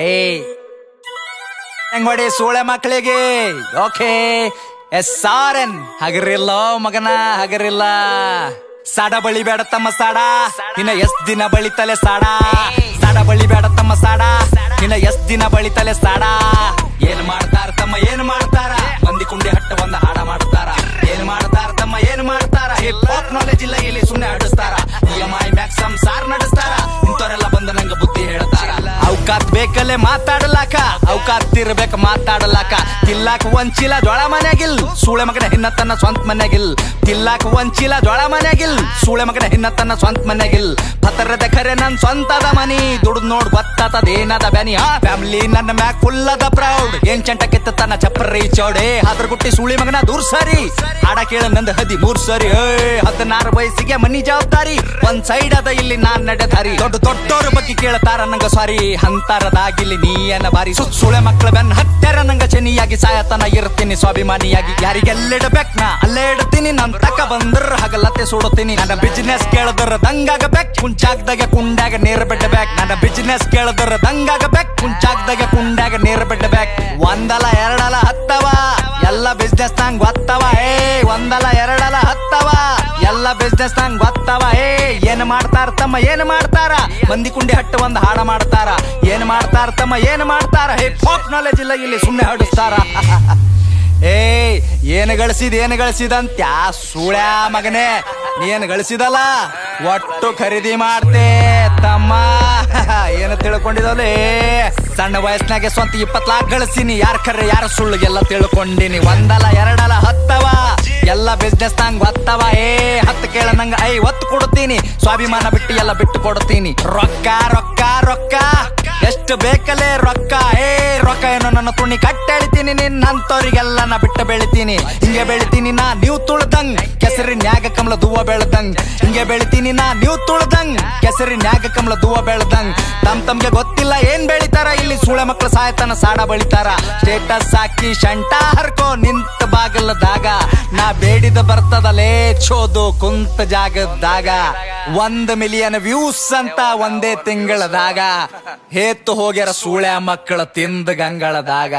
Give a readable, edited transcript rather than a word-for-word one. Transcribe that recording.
ಏಯ್ ಹೆಂಗ್ ಮಾಡಿ ಸೂಳೆ ಮಕ್ಕಳಿಗೆ ಓಕೆ SRN ಹಗರಿಲ್ಲ ಮಗನ ಹಗರಿಲ್ಲ. ಸಾಡ ಬಳಿ ಬೇಡ ತಮ್ಮ ಸಾಡ ಇನ್ನ ಎಷ್ಟ್ ದಿನ ಬಳಿತಲೆ ಸಾಡ. ಸಾಡ ಬಳಿ ಬೇಡ ತಮ್ಮ ಸಾಡ ಇನ್ನ ಎಷ್ಟ್ ದಿನ ಬಳಿತಲೆ ಸಾಡ. ಏನ್ ಮಾಡ್ತಾರ ತಮ್ಮ ಏನ್ ಮಾಡ್ತಾರ, ಮಂದಿ ಕುಂಡಿ ಹಟ್ಟ ಒಂದ ಹಾಡ ಮಾಡ್ತಾರ. ಏನ್ ಮಾಡ್ತಾರ ತಮ್ಮ ಏನ್ ಮಾಡ್ತಾರ, ಹಿಪ್ ಹಾಪ್ ನಾಲೆಜ್ ಇಲ್ಲ ಇಲ್ಲಿ ಸುಮ್ನೆ ಆಡಿಸ್ತಾರ. EMI ಮ್ಯಾಕ್ಸ್ ಸಂಸಾರ್ ನಡೆಸ್ತಾರ, ಇಂಥವ್ರೆಲ್ಲ ಬಂದು ನಂಗ ಬುದ್ಧಿ ಹೇಳ್ತಾರ. ಅವಕಾತ್ ಬೇಕಲ್ಲೇ ಮಾತಾಡಲಾಕ, ಅವಕಾತ್ ಇರ್ಬೇಕ ಮಾತಾಡಲಾಕ. ತಿಲ್ಲಾಕ ಒಂಚಿಲ ಜೋಳ ಮನ್ಯಾಗಿಲ್, ಸೂಳೆ ಮಗನ ಹಿನ್ನ ತನ್ನ ಸ್ವಂತ ಮನ್ಯಾಗಿಲ್. ತಿಲ್ಲಾಕ ಒಂಚಿಲ ಜೋಳ ಮನ್ಯಾಗಿಲ್, ಸೂಳೆ ಮಗನ ಹಿನ್ನ ತನ್ನ ಸ್ವಂತ ಮನ್ಯಾಗಿಲ್. ಪತರದ ಖರೆ ನನ್ ಸ್ವಂತದ ಮನಿ, ದುಡ್ದು ನೋಡ್ ಗೊತ್ತಾತದೇನದ ಬ್ಯಾನಿ. ಆ ಫ್ಯಾಮಿಲಿ ನನ್ನ ಮ್ಯಾಕ್ ಫುಲ್ ಅದ ಪ್ರೌಡ್. ಏನ್ ಚಂಟ ಕಿತ್ತ ತನ್ನ ಚಪ್ಪರಿ ಚೌಡೆ, ಅದ್ರ ಗುಟ್ಟಿ ಸೂಳಿ ಮಗನ ದೂರ್ ಸರಿ. ಹಾಡ ಕೇಳ ನಂದ 13 ಸರಿ. 16 ವಯಸ್ಸಿಗೆ ಮನಿ ಜವಾಬ್ದಾರಿ, ಒಂದ್ ಸೈಡ್ ಅದ ಇಲ್ಲಿ ನಾನ್ ನಡೆದಾರಿ. ದೊಡ್ಡೋರ ಬಗ್ಗೆ ಕೇಳ್ತಾರ ನಂಗ ಸಾರಿ, ಅಂತರದಾಗಿಲ್ಲಿ ನೀಯನ ಬಾರಿ. ಸುಳೆ ಮಕ್ಕಳ ಬೆನ್ ಹತ್ತರ ನಂಗ ಚೆನ್ನಿಯಾಗಿ, ಸಾಯತನ ಇರ್ತೀನಿ ಸ್ವಾಭಿಮಾನಿಯಾಗಿ. ಯಾರಿಗೆಲ್ಲಿಡ್ಬೇಕ್ ನಾ ಅಲ್ಲೇ ಇಡ್ತೀನಿ, ನನ್ ತಕ ಬಂದ್ರ ಹಗಲತ್ತೆ ಸುಡುತ್ತೀನಿ. ನನ್ನ ಬಿಸಿನೆಸ್ ಕೇಳದ್ರ ದಂಗಾಗಬೇಕ್, ಕುಂಚಾಗ್ದಾಗ ಕುಂಡಾಗ ನೇರ ಬಿಡ್ಬೇಕ್. ನನ್ನ ಬಿಸಿನೆಸ್ ಕೇಳದ್ರ ದಂಗಾಗಬೇಕ್, ಕುಂಚಾಗ್ದಾಗ ಕುಂಡಾಗ ನೇರ ಬಿಡ್ಬೇಕ್. ಒಂದಲ ಎರಡಲ ಹತ್ತವ ಎಲ್ಲ ಬಿಸ್ನೆಸ್ ನಂಗ್ ಗೊತ್ತವ. ಒಂದಲ ಎರಡಲ ಹತ್ತವ ಎಲ್ಲ ಬಿಸ್ನೆಸ್ ನಂಗ್ ಗೊತ್ತವ. ಏನ್ ಮಾಡ್ತಾರ ತಮ್ಮ ಏನ್ ಮಾಡ್ತಾರ, ಮಂದಿ ಕುಂಡಿ ಹಟ್ಟು ಒಂದ್ ಹಾಡ ಮಾಡ್ತಾರ. ಏನ್ ಮಾಡ್ತಾರ ತಮ್ಮ ಏನ್ ಮಾಡ್ತಾರ, ಹಿಪ್ ಹಾಪ್ ನಾಲೆಜ್ ಇಲ್ಲ ಇಲ್ಲಿ ಸುಮ್ನೆ ಹಾಡಿಸ್ತಾರ. ಏನ್ ಗಳಿಸಿದಂತ ಸೂಳ್ಯಾ ಮಗನೇ, ನೀನ್ ಗಳಿಸಿದಲ್ಲ ಒಟ್ಟು ಖರೀದಿ ಮಾಡ್ತೆ ತಮ್ಮ. ಏನ ತಿಳ್ಕೊಂಡಿದಲೇ, ಸಣ್ಣ ವಯಸ್ಸಿನಾಗೆ ಸ್ವಂತ 20 ಲಾಖ ಗಳಿಸಿನಿ. ಯಾರ ಖರೆ ಯಾರ ಸುಳ್ಳು ಎಲ್ಲ ತಿಳ್ಕೊಂಡಿನಿ. ಒಂದಲ ಎರಡಲ ಹತ್ತವ ಎಲ್ಲ ಬಿಸ್ನೆಸ್ ನಂಗ್ ಗೊತ್ತವ. 10 ಕೇಳ ನಂಗ 50 ಕೊಡ್ತೀನಿ, ಸ್ವಾಭಿಮಾನ ಬಿಟ್ಟು ಎಲ್ಲ ಬಿಟ್ಟು ಕೊಡ್ತೀನಿ. ರೊಕ್ಕ ರೊಕ್ಕ ರೊಕ್ಕ ಎಷ್ಟು ಬೇಕಲೇ ರೊಕ್ಕ. ರೊಕ್ಕ ಏನೋ ನನ್ನ ತುಣಿ ಕಟ್ಟೆಳಿತೀನಿ, ನಿನ್ನಂತವ್ರಿಗೆಲ್ಲ ನಾ ಬಿಟ್ಟು ಬೆಳಿತೀನಿ. ಹಿಂಗೆ ಬೆಳಿತೀನಿ ನಾ ನೀವು ತುಳ್ದಂಗ್, ಕೆಸರಿನ್ಯಾಗ ಕಮಲ ದೂವ ಬೆಳ್ದಂಗ್. ಹಿಂಗೆ ಬೆಳಿತೀನಿ ನಾ ನೀವು ತುಳ್ದಂಗ್, ಕೆಸರಿನ್ಯಾಗ ಕಮಲ ದೂವ ಬೆಳ್ದಂಗ್. ತಮ್ಗೆ ಗೊತ್ತಿಲ್ಲ ಏನ್ ಬೆಳಿತಾರ ಇಲ್ಲಿ, ಸೂಳೆ ಮಕ್ಳು ಸಾಯತನ ಸಾಡ ಬಳಿತಾರ. ಸ್ಟೇಟಸ್ ಹಾಕಿ ಶಂಟ ಹರ್ಕೋ ನಿಂತ ಬಾಗಲದಾಗ, ನಾ ಬೇಡಿದ ಬರ್ತದಲೇ ಚೋದು ಕುಂತ ಜಾಗದಾಗ. 1 ಮಿಲಿಯನ್ ವ್ಯೂಸ್ ಅಂತ ಒಂದೇ ತಿಂಗಳದಾಗ, ಹೇತ್ತು ಹೋಗ್ಯಾರ ಸೂಳೆ ಮಕ್ಕಳ ತಿಂದ ಗಂಗಳದಾಗ.